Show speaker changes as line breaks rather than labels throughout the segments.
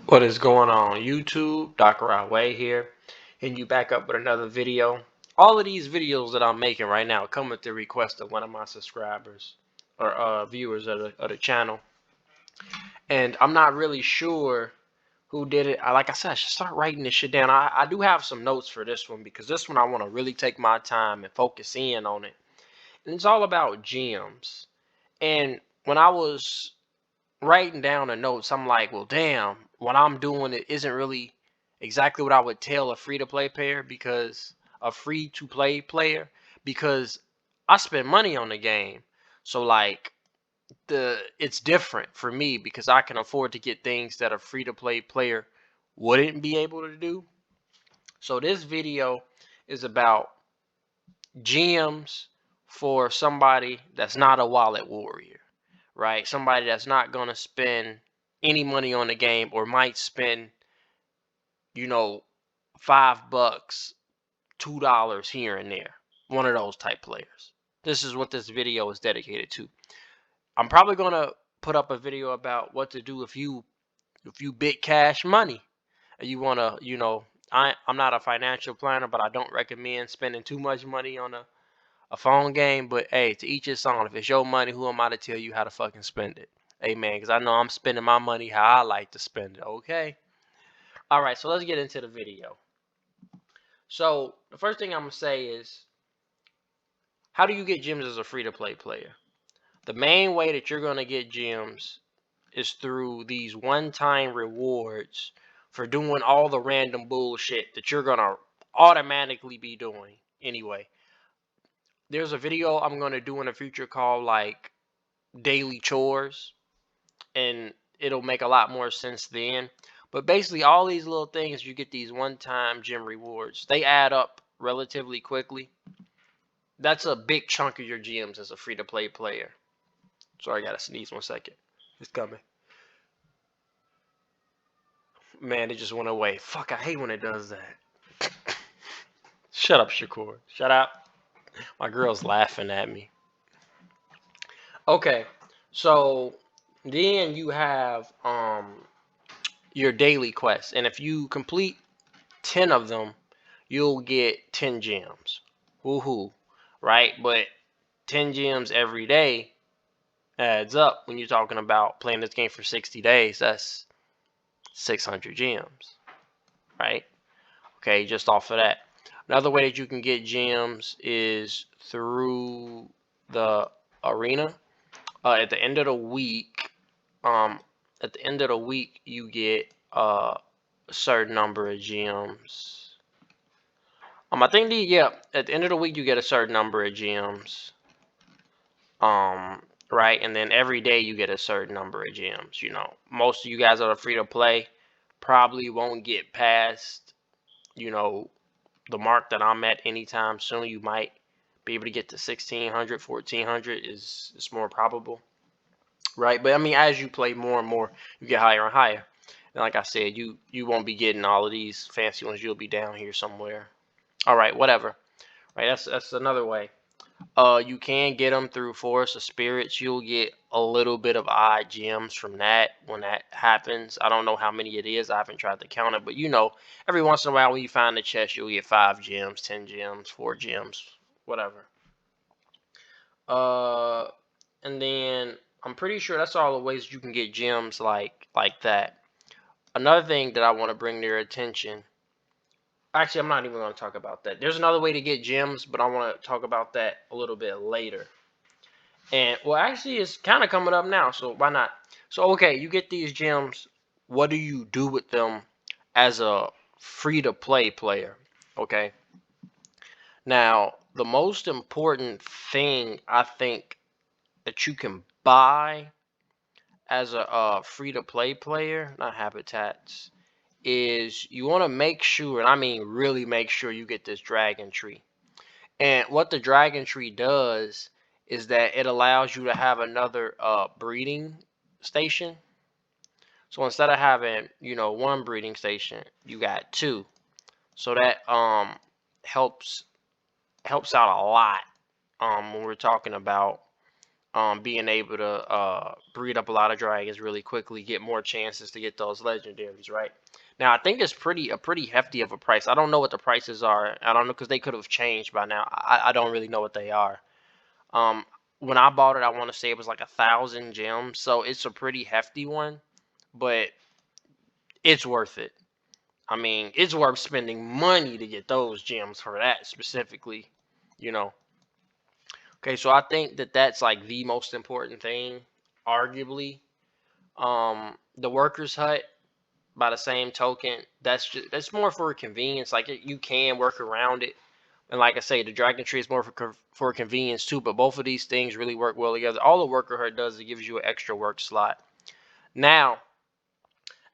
What is going on YouTube? Dr. Way here, and you back up with another video. All of these videos that I'm making right now come at the request of one of my subscribers or viewers of the channel, and I'm not really sure who did it. Like I said, I should start writing this shit down. I do have some notes for this one because this one I want to really take my time and focus in on it. And it's all about gems. And when I was writing down the notes, I'm like, well, damn, what I'm doing it isn't really exactly what I would tell a free-to-play player because I spend money on the game. So like it's different for me because I can afford to get things that a free-to-play player wouldn't be able to do. So this video is about gems for somebody that's not a wallet warrior, right? Somebody that's not going to spend any money on the game or might spend, you know, $5, $2 here and there. One of those type players. This is what this video is dedicated to. I'm probably going to put up a video about what to do if you bit cash money and you want to, I'm not a financial planner, but I don't recommend spending too much money on a phone game. But hey, to each his own. If it's your money, who am I to tell you how to fucking spend it? Amen. Because I know I'm spending my money how I like to spend it. Okay. All right. So let's get into the video. So the first thing I'm gonna say is, how do you get gems as a free-to-play player? The main way that you're gonna get gems is through these one-time rewards for doing all the random bullshit that you're gonna automatically be doing anyway. There's a video I'm gonna do in the future called like daily chores, and it'll make a lot more sense then. But basically, all these little things, you get these one-time gem rewards. They add up relatively quickly. That's a big chunk of your gems as a free-to-play player. Sorry, I gotta sneeze 1 second. It's coming. Man, it just went away. Fuck, I hate when it does that. Shut up, Shakur. Shut up. My girl's laughing at me. Okay, so then you have your daily quests, and if you complete 10 of them, you'll get 10 gems. Woohoo, right? But 10 gems every day adds up when you're talking about playing this game for 60 days. That's 600 gems, right? Okay, just off of that. Another way that you can get gems is through the arena. At the end of the week, you get a certain number of gems. I think at the end of the week you get a certain number of gems. Right, and then every day you get a certain number of gems. Most of you guys that are free to play probably won't get past, the mark that I'm at anytime soon. You might be able to get to 1600, 1400 is more probable, right? But I mean, as you play more and more, you get higher and higher. And like I said, you won't be getting all of these fancy ones. You'll be down here somewhere. All right, whatever. Right, that's another way. You can get them through Forest of Spirits. You'll get a little bit of odd gems from that when that happens. I don't know how many it is. I haven't tried to count it, but every once in a while when you find the chest, you'll get 5 gems, 10 gems, 4 gems, whatever. And then I'm pretty sure that's all the ways you can get gems like that. Another thing that I want to bring to your attention. Actually, I'm not even going to talk about that. There's another way to get gems, but I want to talk about that a little bit later. And well, actually, it's kind of coming up now, so why not? So okay, you get these gems. What do you do with them as a free-to-play player? Okay. Now, the most important thing I think that you can buy as a free-to-play player, not habitats, is you want to make sure, and I mean really make sure, you get this dragon tree. And what the dragon tree does is that it allows you to have another breeding station. So instead of having, one breeding station, you got 2. So that helps out a lot when we're talking about being able to breed up a lot of dragons really quickly, get more chances to get those legendaries, right? Now I think it's a pretty hefty of a price. I don't know what the prices are. I don't know because they could have changed by now. I don't really know what they are. Um, when I bought it, I want to say it was like 1,000 gems, so it's a pretty hefty one, but it's worth it. I mean, it's worth spending money to get those gems for that specifically, you know. Okay, so I think that that's like the most important thing, arguably. The workers hut, by the same token, that's more for convenience. Like you can work around it, and like I say, the dragon tree is more for convenience too. But both of these things really work well together. All the worker hut does, it gives you an extra work slot. Now,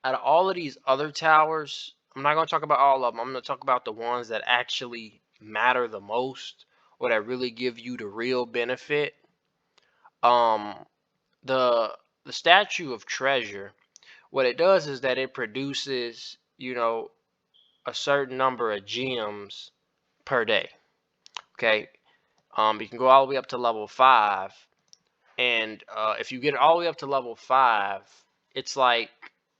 out of all of these other towers, I'm not going to talk about all of them. I'm going to talk about the ones that actually matter the most, or that really give you the real benefit. Um, the statue of treasure, what it does is that it produces, a certain number of gems per day. Okay. You can go all the way up to level 5, and if you get all the way up to level 5, it's like,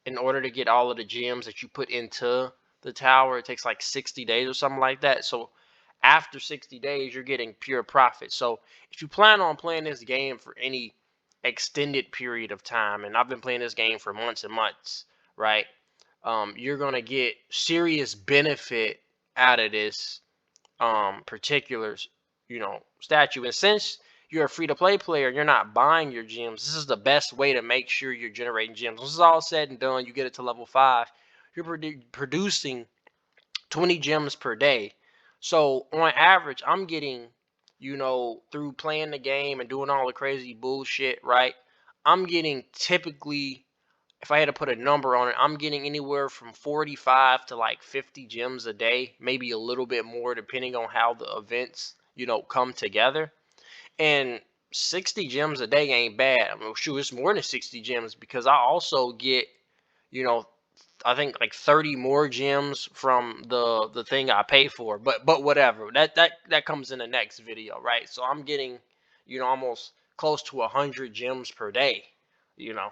in order to get all of the gems that you put into the tower, it takes like 60 days or something like that. So after 60 days, you're getting pure profit. So if you plan on playing this game for any extended period of time, and I've been playing this game for months and months, right? You're gonna get serious benefit out of this particular, statue. And since you're a free-to-play player, you're not buying your gems, this is the best way to make sure you're generating gems. When this is all said and done, you get it to level 5, you're producing 20 gems per day. So on average, I'm getting, through playing the game and doing all the crazy bullshit, right? I'm getting, typically, if I had to put a number on it, I'm getting anywhere from 45 to like 50 gems a day, maybe a little bit more depending on how the events, come together. And 60 gems a day ain't bad. I mean, shoot, it's more than 60 gems because I also get, you know, I think like 30 more gems from the thing I pay for. But whatever. That comes in the next video, right? So I'm getting, almost close to 100 gems per day, you know.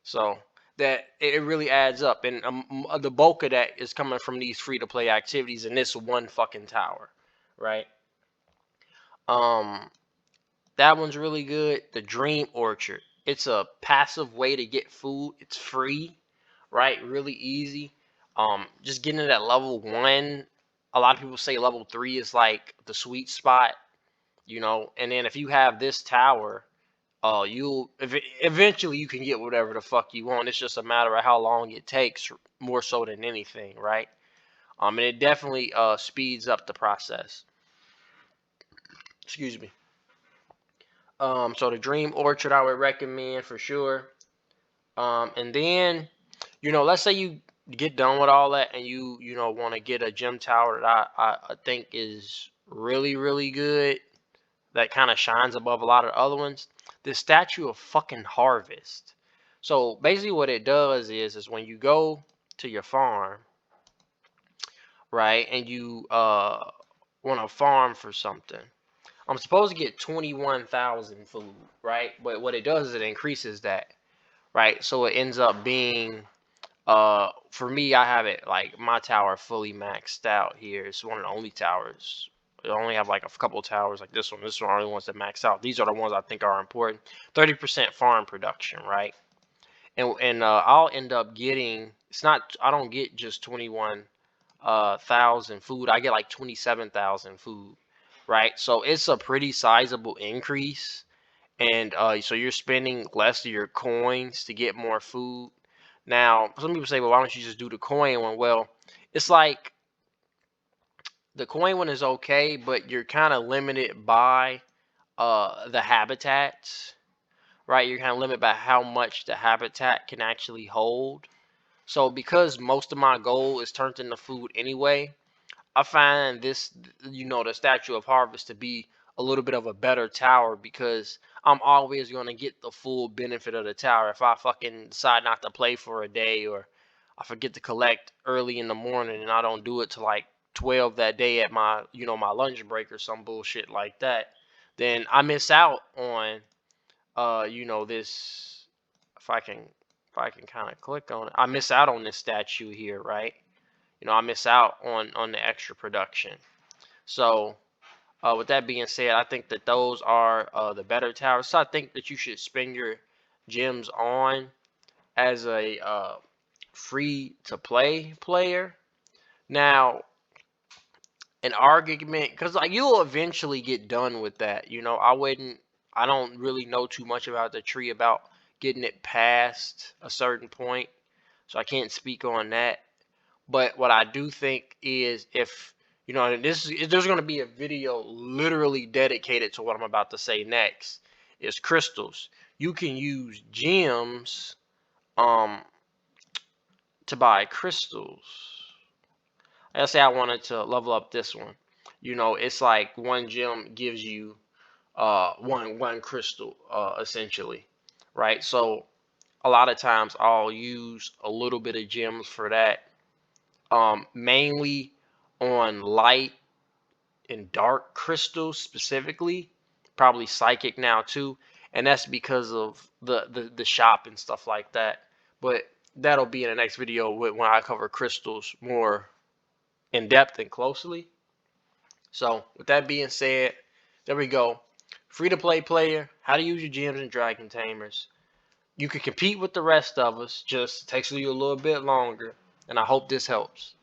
So that it really adds up, and the bulk of that is coming from these free to play activities in this one fucking tower, right? Um, that one's really good. The Dream Orchard. It's a passive way to get food. It's free, right? Really easy. Just getting it at level 1. A lot of people say level 3 is like the sweet spot, And then if you have this tower, you'll eventually you can get whatever the fuck you want. It's just a matter of how long it takes, more so than anything, right? And it definitely speeds up the process. Excuse me. So the Dream Orchard I would recommend for sure. And then, let's say you get done with all that and you want to get a gem tower that I think is really, really good, that kind of shines above a lot of other ones. The Statue of fucking Harvest. So basically what it does is when you go to your farm, right, and you want to farm for something, I'm supposed to get 21,000 food, right? But what it does is it increases that, right? So it ends up being, for me, I have it like my tower fully maxed out here. It's one of the only towers. I only have like a couple towers like this one. This one are the ones that max out. These are the ones I think are important. 30% farm production, right? And I'll end up getting, it's not, I don't get just 21,000 food. I get like 27,000 food, right? So it's a pretty sizable increase. And so you're spending less of your coins to get more food. Now, some people say, well, why don't you just do the coin one? Well, it's like the coin one is okay, but you're kind of limited by the habitats, right? You're kind of limited by how much the habitat can actually hold. So because most of my gold is turned into food anyway, I find this, the Statue of Harvest to be a little bit of a better tower because I'm always going to get the full benefit of the tower. If I fucking decide not to play for a day, or I forget to collect early in the morning and I don't do it till like 12 that day at my, my lunch break or some bullshit like that, then I miss out on you know, this, if I can kind of click on it, I miss out on this statue here, right? You know, I miss out on the extra production. So with that being said, I think that those are the better towers. So I think that you should spend your gems on as a free to play player. Now, an argument, because like you'll eventually get done with that. You know, I don't really know too much about the tree about getting it past a certain point, so I can't speak on that. But what I do think is, if you know, and there's going to be a video literally dedicated to what I'm about to say next, is crystals. You can use gems um to buy crystals. Let's say I wanted to level up this one. You know, it's like one gem gives you one crystal essentially, right? So a lot of times I'll use a little bit of gems for that, mainly on light and dark crystals specifically, probably psychic now too, and that's because of the shop and stuff like that. But that'll be in the next video when I cover crystals more in depth and closely. So with that being said, there we go. Free to play player, how to use your gems and dragon tamers. You can compete with the rest of us, just takes you a little bit longer, and I hope this helps.